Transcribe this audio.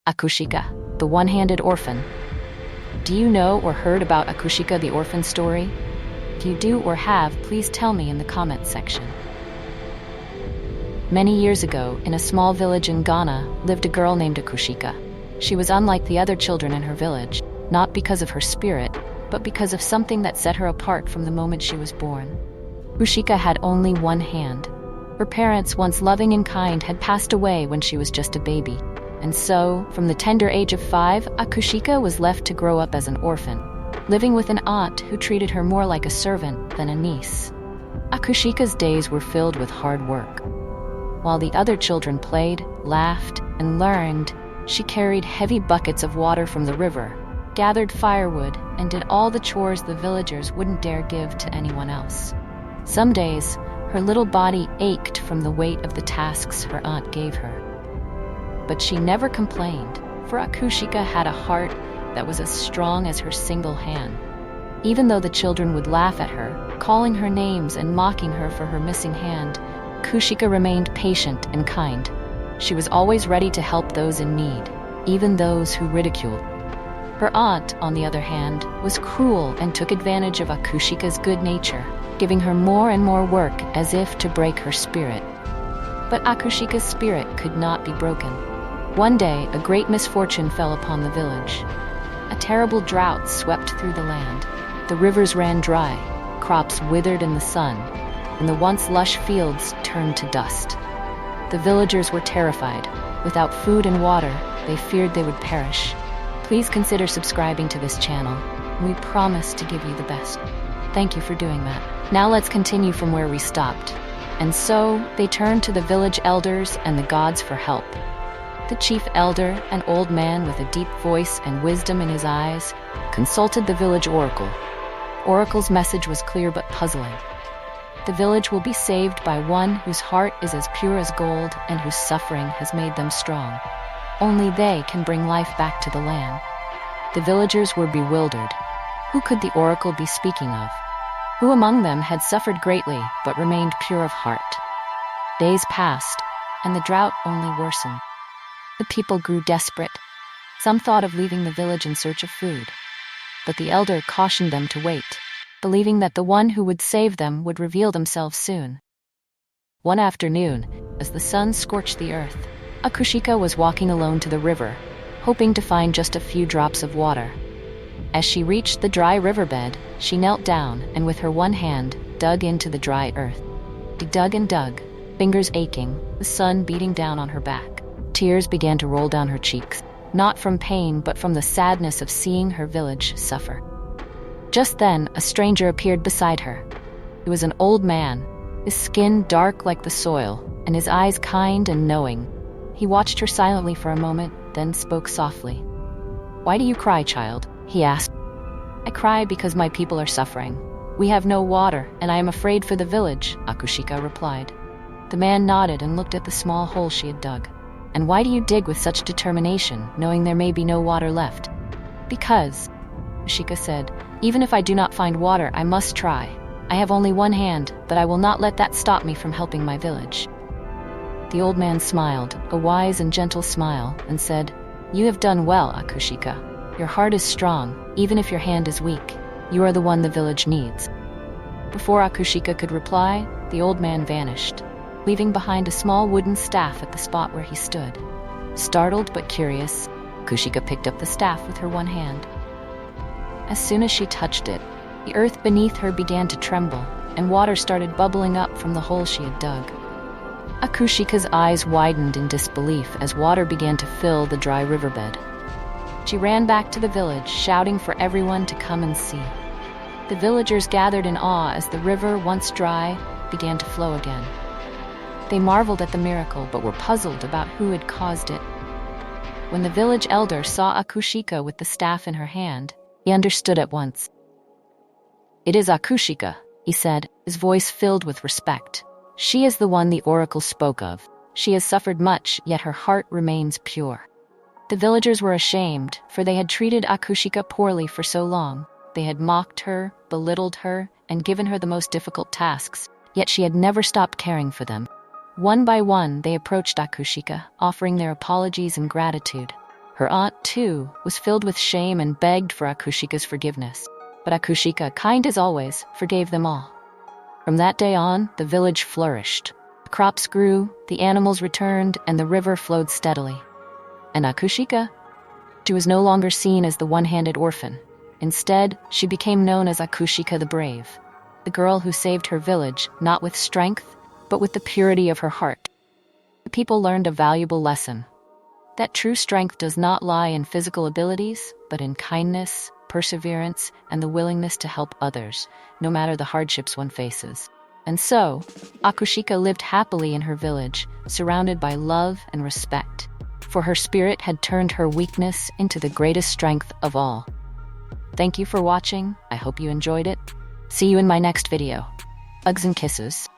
Akushika, the one-handed orphan. Do you know or heard about Akushika the orphan story? If you do or have, please tell me in the comments section. Many years ago, in a small village in Ghana, lived a girl named Akushika. She was unlike the other children in her village, not because of her spirit, but because of something that set her apart from the moment she was born. Akushika had only one hand. Her parents, once loving and kind, had passed away when she was just a baby. And so, from the tender age of 5, Akushika was left to grow up as an orphan, living with an aunt who treated her more like a servant than a niece. Akushika's days were filled with hard work. While the other children played, laughed, and learned, she carried heavy buckets of water from the river, gathered firewood, and did all the chores the villagers wouldn't dare give to anyone else. Some days, her little body ached from the weight of the tasks her aunt gave her. But she never complained, for Akushika had a heart that was as strong as her single hand. Even though the children would laugh at her, calling her names and mocking her for her missing hand, Akushika remained patient and kind. She was always ready to help those in need, even those who ridiculed. Her aunt, on the other hand, was cruel and took advantage of Akushika's good nature, giving her more and more work as if to break her spirit. But Akushika's spirit could not be broken. One day, a great misfortune fell upon the village. A terrible drought swept through the land. The rivers ran dry, crops withered in the sun, and the once lush fields turned to dust. The villagers were terrified. Without food and water, they feared they would perish. Please consider subscribing to this channel. We promise to give you the best. Thank you for doing that. Now let's continue from where we stopped. And so, they turned to the village elders and the gods for help. The chief elder, an old man with a deep voice and wisdom in his eyes, consulted the village oracle. Oracle's message was clear but puzzling. The village will be saved by one whose heart is as pure as gold and whose suffering has made them strong. Only they can bring life back to the land. The villagers were bewildered. Who could the oracle be speaking of? Who among them had suffered greatly but remained pure of heart? Days passed, and the drought only worsened. The people grew desperate. Some thought of leaving the village in search of food. But the elder cautioned them to wait, believing that the one who would save them would reveal themselves soon. One afternoon, as the sun scorched the earth, Akushika was walking alone to the river, hoping to find just a few drops of water. As she reached the dry riverbed, she knelt down and with her one hand dug into the dry earth. She dug and dug, fingers aching, the sun beating down on her back. Tears began to roll down her cheeks, not from pain but from the sadness of seeing her village suffer. Just then, a stranger appeared beside her. He was an old man, his skin dark like the soil, and his eyes kind and knowing. He watched her silently for a moment, then spoke softly. "Why do you cry, child?" he asked. "I cry because my people are suffering. We have no water, and I am afraid for the village," Akushika replied. The man nodded and looked at the small hole she had dug. "And why do you dig with such determination, knowing there may be no water left?" "Because," Akushika said, "even if I do not find water, I must try. I have only one hand, but I will not let that stop me from helping my village." The old man smiled, a wise and gentle smile, and said, "You have done well, Akushika. Your heart is strong, even if your hand is weak. You are the one the village needs." Before Akushika could reply, the old man vanished, leaving behind a small wooden staff at the spot where he stood. Startled but curious, Akushika picked up the staff with her one hand. As soon as she touched it, the earth beneath her began to tremble, and water started bubbling up from the hole she had dug. Akushika's eyes widened in disbelief as water began to fill the dry riverbed. She ran back to the village, shouting for everyone to come and see. The villagers gathered in awe as the river, once dry, began to flow again. They marveled at the miracle but were puzzled about who had caused it. When the village elder saw Akushika with the staff in her hand, he understood at once. "It is Akushika," he said, his voice filled with respect. "She is the one the oracle spoke of. She has suffered much, yet her heart remains pure." The villagers were ashamed, for they had treated Akushika poorly for so long. They had mocked her, belittled her, and given her the most difficult tasks, yet she had never stopped caring for them. One by one, they approached Akushika, offering their apologies and gratitude. Her aunt, too, was filled with shame and begged for Akushika's forgiveness. But Akushika, kind as always, forgave them all. From that day on, the village flourished. The crops grew, the animals returned, and the river flowed steadily. And Akushika? She was no longer seen as the one-handed orphan. Instead, she became known as Akushika the Brave, the girl who saved her village, not with strength, but with the purity of her heart. The people learned a valuable lesson: that true strength does not lie in physical abilities, but in kindness, perseverance, and the willingness to help others, no matter the hardships one faces. And so, Akushika lived happily in her village, surrounded by love and respect, for her spirit had turned her weakness into the greatest strength of all. Thank you for watching. I hope you enjoyed it. See you in my next video. Hugs and kisses.